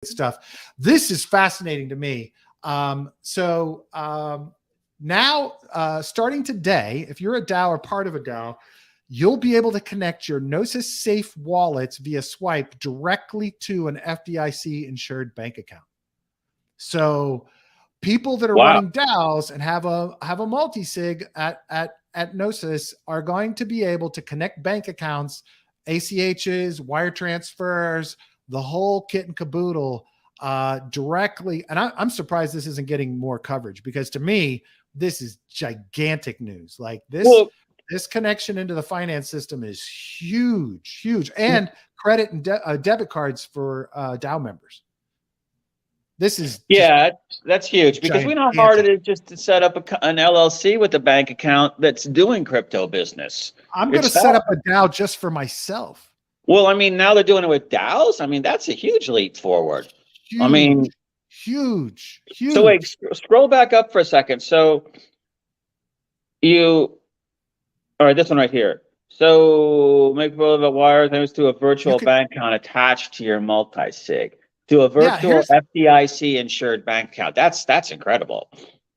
stuff. This is fascinating to me. Now, starting today, if you're a DAO or part of a DAO, you'll be able to connect your Gnosis safe wallets via swipe directly to an FDIC insured bank account. So people that are running DAOs and have a multi-sig at Gnosis are going to be able to connect bank accounts, ACHs, wire transfers, the whole kit and caboodle directly. And I'm surprised this isn't getting more coverage, because to me, this is gigantic news. Like this connection into the finance system is huge. And credit and debit cards for DAO members. This is that's huge, because we know how hard it is just to set up an LLC with a bank account that's doing crypto business. I'm going to set up a DAO just for myself. Well, I mean, now they're doing it with DAOs. I mean, that's a huge leap forward. Huge, I mean, huge. So wait, scroll back up for a second. So all right, this one right here. So make a wire things to a virtual bank account attached to your multi-sig. To a virtual FDIC insured bank account. That's incredible.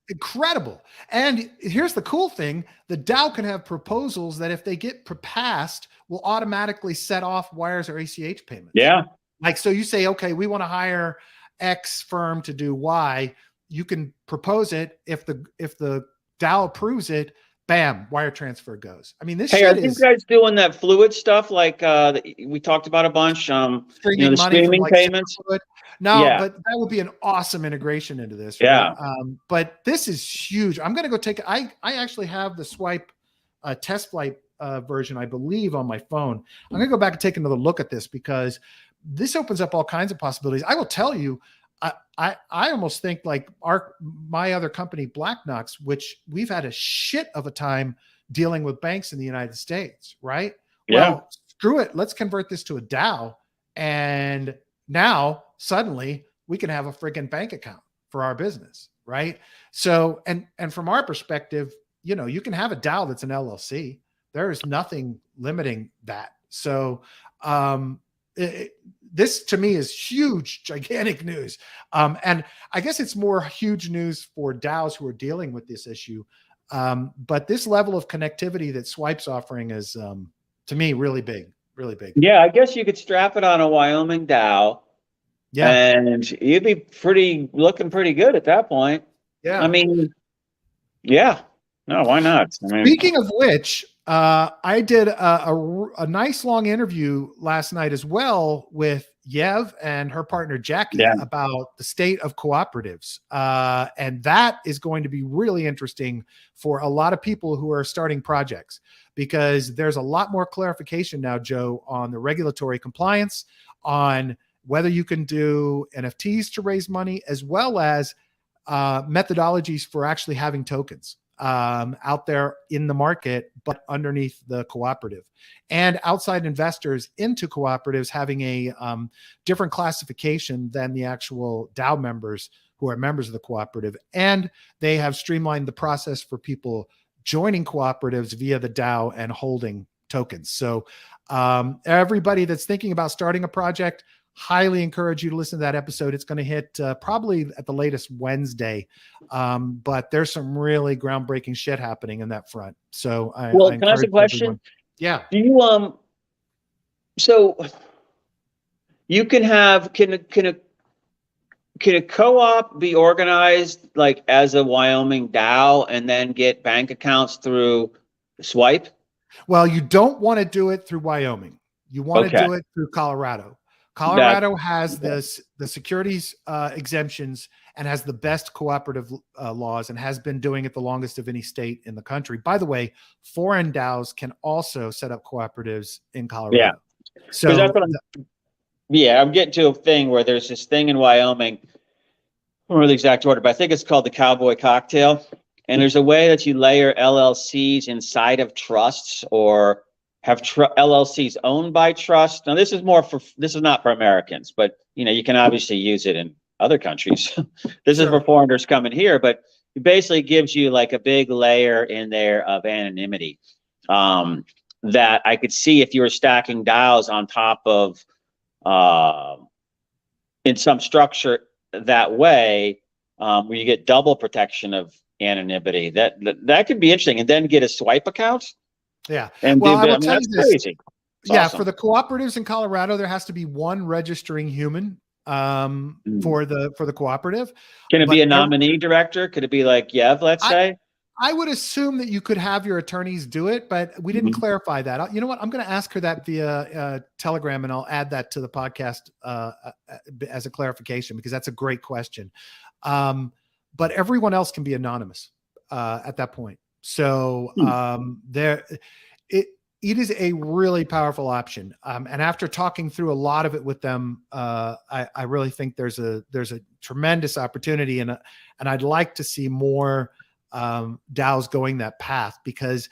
Incredible. And here's the cool thing. The DAO can have proposals that if they get passed will automatically set off wires or ACH payments. Yeah. Like, so you say, okay, we want to hire X firm to do Y. You can propose it. If the DAO approves it, bam, wire transfer goes. I mean, this are you guys doing that fluid stuff like we talked about a bunch? The streaming payments? No, but that would be an awesome integration into this. Right? Yeah. But this is huge. I'm going to go I actually have the Swipe test flight version, I believe, on my phone. I'm going to go back and take another look at this, because this opens up all kinds of possibilities. I will tell you, I almost think like my other company, Black Knox, which we've had a shit of a time dealing with banks in the United States, right? Yeah. Well, screw it. Let's convert this to a DAO. And now suddenly we can have a friggin' bank account for our business, right? So, and from our perspective, you can have a DAO that's an LLC. There is nothing limiting that. So, this to me is huge, gigantic news. And I guess it's more huge news for DAOs who are dealing with this issue. But this level of connectivity that Swipe's offering is, to me, really big. Yeah, I guess you could strap it on a Wyoming DAO. Yeah. And you'd be looking pretty good at that point. Yeah. I mean, yeah. No, why not? I mean, speaking of which, I did a nice long interview last night as well with Yev and her partner Jackie about the state of cooperatives. And that is going to be really interesting for a lot of people who are starting projects, because there's a lot more clarification now, Joe, on the regulatory compliance, on whether you can do NFTs to raise money, as well as methodologies for actually having tokens out there in the market, but underneath the cooperative, and outside investors into cooperatives having a different classification than the actual DAO members who are members of the cooperative. And they have streamlined the process for people joining cooperatives via the DAO and holding tokens. So everybody that's thinking about starting a project, highly encourage you to listen to that episode. It's going to hit probably at the latest Wednesday, but there's some really groundbreaking shit happening in that front. So can I ask a question? Everyone. Yeah. Do you so you can have can a co-op be organized like as a Wyoming DAO and then get bank accounts through Swipe? Well, you don't want to do it through Wyoming. You want to do it through Colorado. Colorado has the securities exemptions and has the best cooperative laws, and has been doing it the longest of any state in the country. By the way, foreign DAOs can also set up cooperatives in Colorado. Yeah. So that's what I'm getting to a thing where there's this thing in Wyoming. I don't remember the exact order, but I think it's called the Cowboy Cocktail. And there's a way that you layer LLCs inside of trusts, or have LLCs owned by trust. Now, this is not for Americans, but you can obviously use it in other countries. This is for foreigners coming here, but it basically gives you like a big layer in there of anonymity that I could see if you were stacking DAOs on top of in some structure that way, where you get double protection of anonymity. That could be interesting, and then get a swipe account. Yeah. And well, I will tell that's you this. crazy. It's yeah, awesome. for the cooperatives in Colorado, there has to be one registering human for the cooperative. Can it But be a nominee director? Could it be like Yev, let's say? I would assume that you could have your attorneys do it, but we didn't clarify that. You know what? I'm going to ask her that via Telegram, and I'll add that to the podcast as a clarification, because that's a great question. But everyone else can be anonymous at that point. So it is a really powerful option. And after talking through a lot of it with them, I really think there's a tremendous opportunity, and I'd like to see more DAOs going that path, because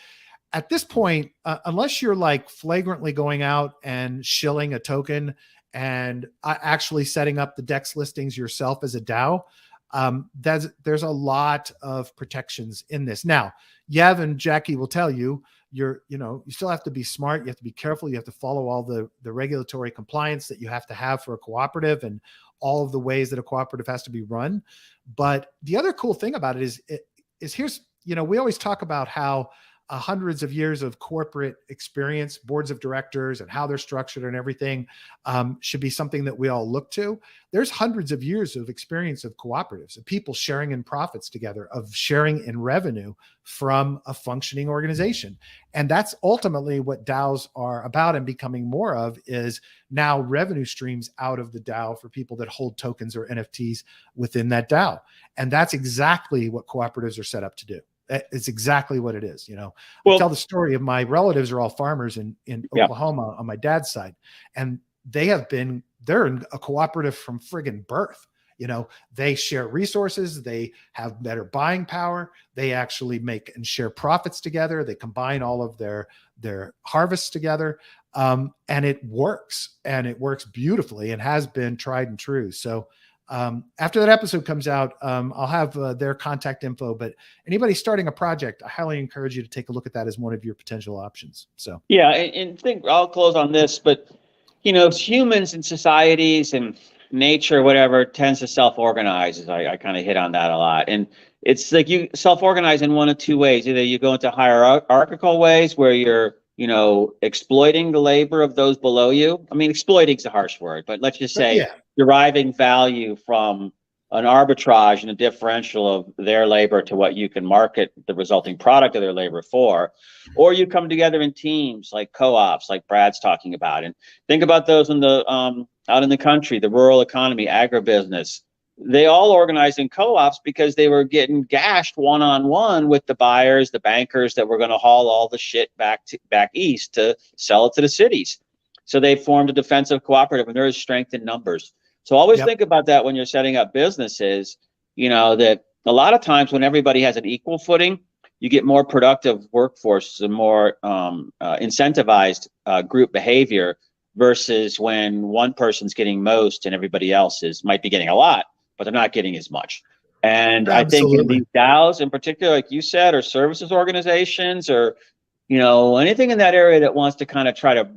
at this point, unless you're like flagrantly going out and shilling a token and actually setting up the DEX listings yourself as a DAO, there's a lot of protections in this. Now, Yev and Jackie will tell you, you still have to be smart. You have to be careful. You have to follow all the regulatory compliance that you have to have for a cooperative, and all of the ways that a cooperative has to be run. But the other cool thing about it is here's, we always talk about how hundreds of years of corporate experience, boards of directors, and how they're structured and everything should be something that we all look to. There's hundreds of years of experience of cooperatives, of people sharing in profits together, of sharing in revenue from a functioning organization. And that's ultimately what DAOs are about, and becoming more of, is now revenue streams out of the DAO for people that hold tokens or NFTs within that DAO. And that's exactly what cooperatives are set up to do. It's exactly what it is. I tell the story of my relatives are all farmers in Oklahoma on my dad's side. And they're in a cooperative from friggin' birth. They share resources. They have better buying power. They actually make and share profits together. They combine all of their harvests together. And it works, and it works beautifully, and has been tried and true. So after that episode comes out, I'll have their contact info, but anybody starting a project, I highly encourage you to take a look at that as one of your potential options. So, yeah. And think I'll close on this, but humans and societies and nature, whatever, tends to self-organize. I kind of hit on that a lot. And it's like you self-organize in one of two ways. Either you go into hierarchical ways where you're, exploiting the labor of those below you. I mean, exploiting is a harsh word, but let's just say deriving value from an arbitrage and a differential of their labor to what you can market the resulting product of their labor for. Or you come together in teams like co-ops, like Brad's talking about. And think about those in the out in the country, the rural economy, agribusiness. They all organized in co-ops because they were getting gashed one-on-one with the buyers, the bankers that were going to haul all the shit back east to sell it to the cities. So they formed a defensive cooperative, and there is strength in numbers. So always think about that when you're setting up businesses, that a lot of times when everybody has an equal footing, you get more productive workforces and more incentivized group behavior, versus when one person's getting most and everybody else might be getting a lot, but they're not getting as much. And I think in these DAOs in particular, like you said, or services organizations, or, anything in that area that wants to kind of try to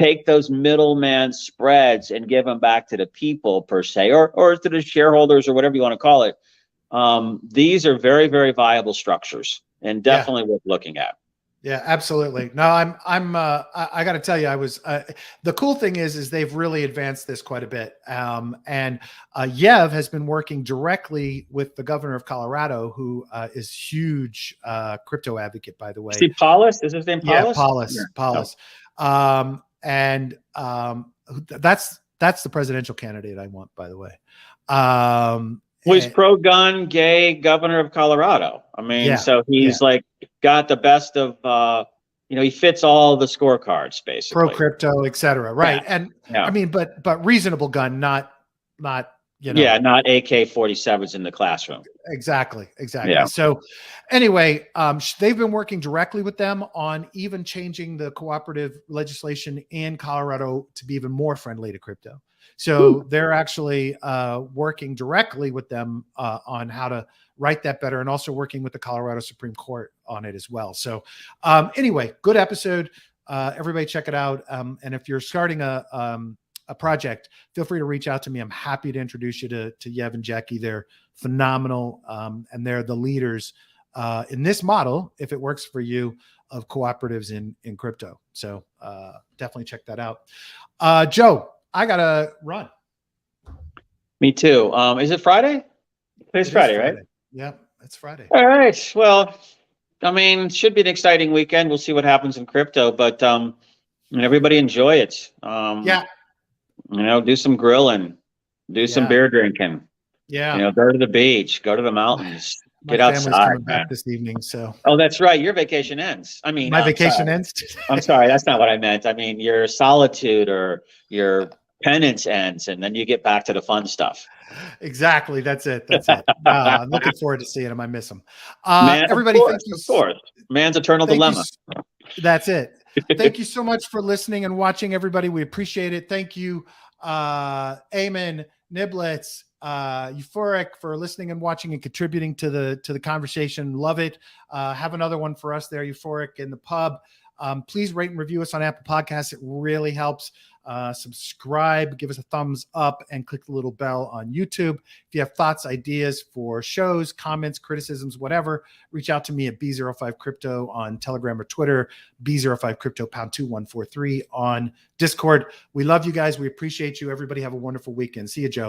take those middleman spreads and give them back to the people per se, or to the shareholders, or whatever you want to call it. These are very, very viable structures, and definitely worth looking at. Yeah, absolutely. No, I got to tell you, the cool thing is they've really advanced this quite a bit. And Yev has been working directly with the governor of Colorado, who is huge crypto advocate, by the way. Is he Paulus? Is his name Paulus? Yeah, Paulus. That's the presidential candidate I want, by the way. He's pro-gun, gay governor of Colorado. I mean, so he's like got the best of, he fits all the scorecards, basically. Pro crypto, et cetera. Right. And I mean, but reasonable gun, not, not AK-47s in the classroom. Exactly. Yeah. So anyway, they've been working directly with them on even changing the cooperative legislation in Colorado to be even more friendly to crypto. So they're actually working directly with them on how to write that better, and also working with the Colorado Supreme Court on it as well. So anyway, good episode. Everybody check it out. And if you're starting a a project, feel free to reach out to me. I'm happy to introduce you to Yev and Jackie. They're phenomenal, and they're the leaders in this model, if it works for you, of cooperatives in crypto. So definitely check that out. Joe, I gotta run. Me too. Is it Friday? It's Friday, right? Yeah, it's Friday. All right. Well, I mean, it should be an exciting weekend. We'll see what happens in crypto, but everybody enjoy it. Yeah. Do some grilling, do some beer drinking. Yeah. Go to the beach, go to the mountains. Get outside. Coming back this evening, so. Oh, that's right. Your vacation ends. I mean, my vacation ends. I'm sorry. That's not what I meant. I mean, your solitude or your penance ends, and then you get back to the fun stuff. Exactly. That's it. I'm looking forward to seeing him. I miss him. Everybody, thank you. Of course. Man's eternal dilemma. That's it. Thank you so much for listening and watching, everybody. We appreciate it. Thank you, Eamon, Niblets, Euphoric, for listening and watching and contributing to the conversation. Love it. Have another one for us there, Euphoric, in the pub. Please rate and review us on Apple Podcasts. It really helps. Subscribe, give us a thumbs up, and click the little bell on YouTube. If you have thoughts, ideas for shows, comments, criticisms, whatever, reach out to me at B05Crypto on Telegram or Twitter, B05Crypto #2143 on Discord. We love you guys. We appreciate you. Everybody have a wonderful weekend. See you, Joe.